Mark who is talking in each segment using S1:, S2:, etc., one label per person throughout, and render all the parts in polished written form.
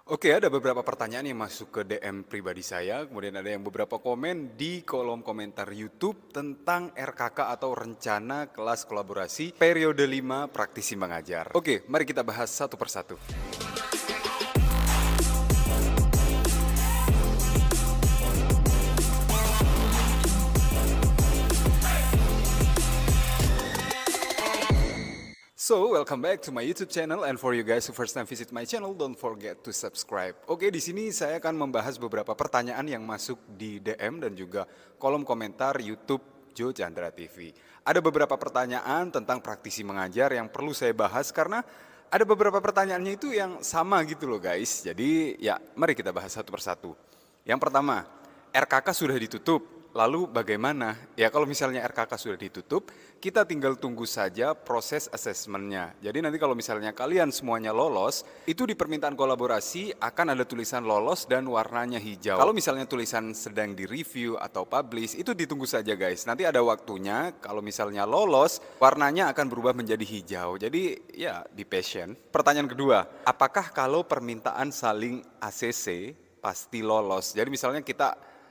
S1: Oke, ada beberapa pertanyaan yang masuk ke DM pribadi saya, kemudian ada yang beberapa komen di kolom komentar YouTube tentang RKK atau Rencana Kelas Kolaborasi Periode 5 Praktisi Mengajar. Oke, mari kita bahas satu persatu. So, welcome back to my YouTube channel, and for you guys who first time visit my channel, don't forget to subscribe. Oke, di sini saya akan membahas beberapa pertanyaan yang masuk di DM dan juga kolom komentar YouTube Jo Chandra TV. Ada beberapa pertanyaan tentang praktisi mengajar yang perlu saya bahas karena ada beberapa pertanyaannya itu yang sama gitu loh guys. Jadi ya, mari kita bahas satu persatu. Yang pertama, RKK sudah ditutup. Lalu bagaimana? Ya kalau misalnya RKK sudah ditutup, kita tinggal tunggu saja proses asesmennya. Jadi nanti kalau misalnya kalian semuanya lolos, itu di permintaan kolaborasi akan ada tulisan lolos dan warnanya hijau. Kalau misalnya tulisan sedang di-review atau publish, itu ditunggu saja guys. Nanti ada waktunya, kalau misalnya lolos, warnanya akan berubah menjadi hijau. Jadi ya di passion. Pertanyaan kedua, apakah kalau permintaan saling ACC pasti lolos? Jadi misalnya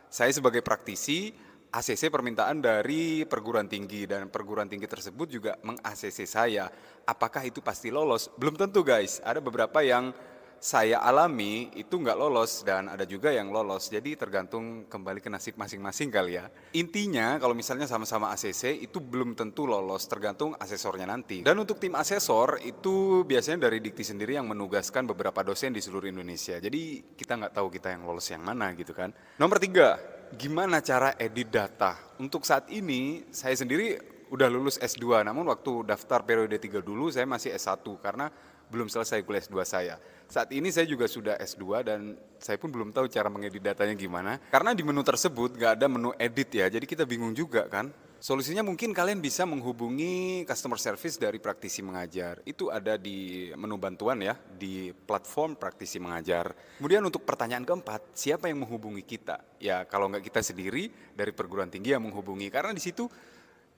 S1: saya sebagai praktisi, ACC permintaan dari perguruan tinggi dan perguruan tinggi tersebut juga meng-ACC saya. Apakah itu pasti lolos? Belum tentu guys, ada beberapa yang saya alami itu nggak lolos dan ada juga yang lolos. Jadi tergantung kembali ke nasib masing-masing kali ya. Intinya kalau misalnya sama-sama ACC itu belum tentu lolos, tergantung asesornya nanti. Dan untuk tim asesor itu biasanya dari Dikti sendiri yang menugaskan beberapa dosen di seluruh Indonesia. Jadi kita nggak tahu kita yang lolos yang mana gitu kan. Nomor 3, gimana cara edit data? Untuk saat ini saya sendiri udah lulus S2, namun waktu daftar periode 3 dulu saya masih S1 karena belum selesai kuliah S2 saya. Saat ini saya juga sudah S2 dan saya pun belum tahu cara mengedit datanya gimana. Karena di menu tersebut gak ada menu edit ya, jadi kita bingung juga kan. Solusinya mungkin kalian bisa menghubungi customer service dari praktisi mengajar. Itu ada di menu bantuan ya, di platform praktisi mengajar. Kemudian untuk pertanyaan keempat, siapa yang menghubungi kita? Ya kalau nggak kita sendiri, dari perguruan tinggi yang menghubungi. Karena di situ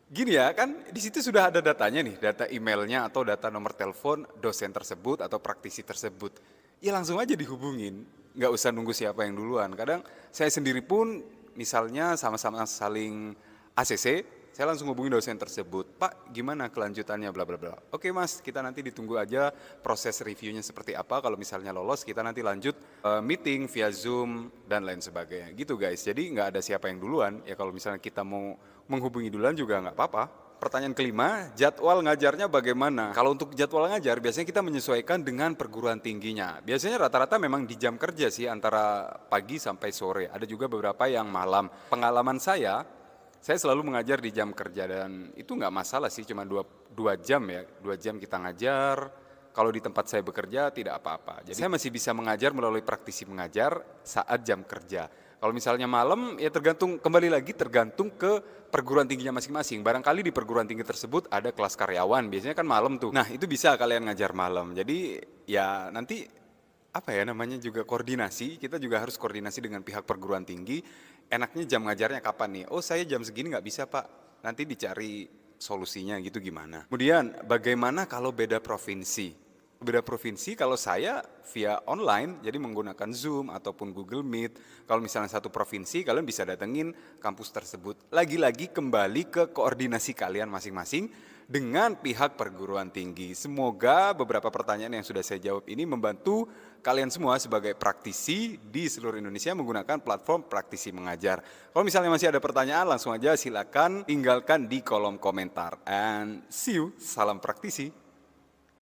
S1: gini ya, kan di situ sudah ada datanya nih, data emailnya atau data nomor telepon dosen tersebut atau praktisi tersebut. Ya langsung aja dihubungin, nggak usah nunggu siapa yang duluan. Kadang saya sendiri pun misalnya sama-sama saling ACC, saya langsung hubungi dosen tersebut. Pak, gimana kelanjutannya bla bla bla. Oke Mas, kita nanti ditunggu aja proses reviewnya seperti apa. Kalau misalnya lolos, kita nanti lanjut meeting via Zoom dan lain sebagainya. Gitu guys. Jadi nggak ada siapa yang duluan. Ya kalau misalnya kita mau menghubungi duluan juga nggak apa-apa. Pertanyaan kelima, jadwal ngajarnya bagaimana? Kalau untuk jadwal ngajar, biasanya kita menyesuaikan dengan perguruan tingginya. Biasanya rata-rata memang di jam kerja sih, antara pagi sampai sore. Ada juga beberapa yang malam. Pengalaman saya selalu mengajar di jam kerja dan itu nggak masalah sih, cuma dua jam ya. 2 jam kita ngajar, kalau di tempat saya bekerja tidak apa-apa. Jadi saya masih bisa mengajar melalui praktisi mengajar saat jam kerja. Kalau misalnya malam ya kembali lagi tergantung ke perguruan tingginya masing-masing. Barangkali di perguruan tinggi tersebut ada kelas karyawan, biasanya kan malam tuh. Nah itu bisa kalian ngajar malam. Jadi ya nanti apa ya namanya juga koordinasi, kita juga harus koordinasi dengan pihak perguruan tinggi. Enaknya jam ngajarnya kapan nih? Oh saya jam segini nggak bisa Pak, nanti dicari solusinya gitu gimana. Kemudian bagaimana kalau beda provinsi? Beda provinsi kalau saya via online, jadi menggunakan Zoom ataupun Google Meet. Kalau misalnya satu provinsi, kalian bisa datengin kampus tersebut. Lagi-lagi kembali ke koordinasi kalian masing-masing dengan pihak perguruan tinggi. Semoga beberapa pertanyaan yang sudah saya jawab ini membantu kalian semua sebagai praktisi di seluruh Indonesia menggunakan platform praktisi mengajar. Kalau misalnya masih ada pertanyaan, langsung aja silakan tinggalkan di kolom komentar. And see you, salam praktisi.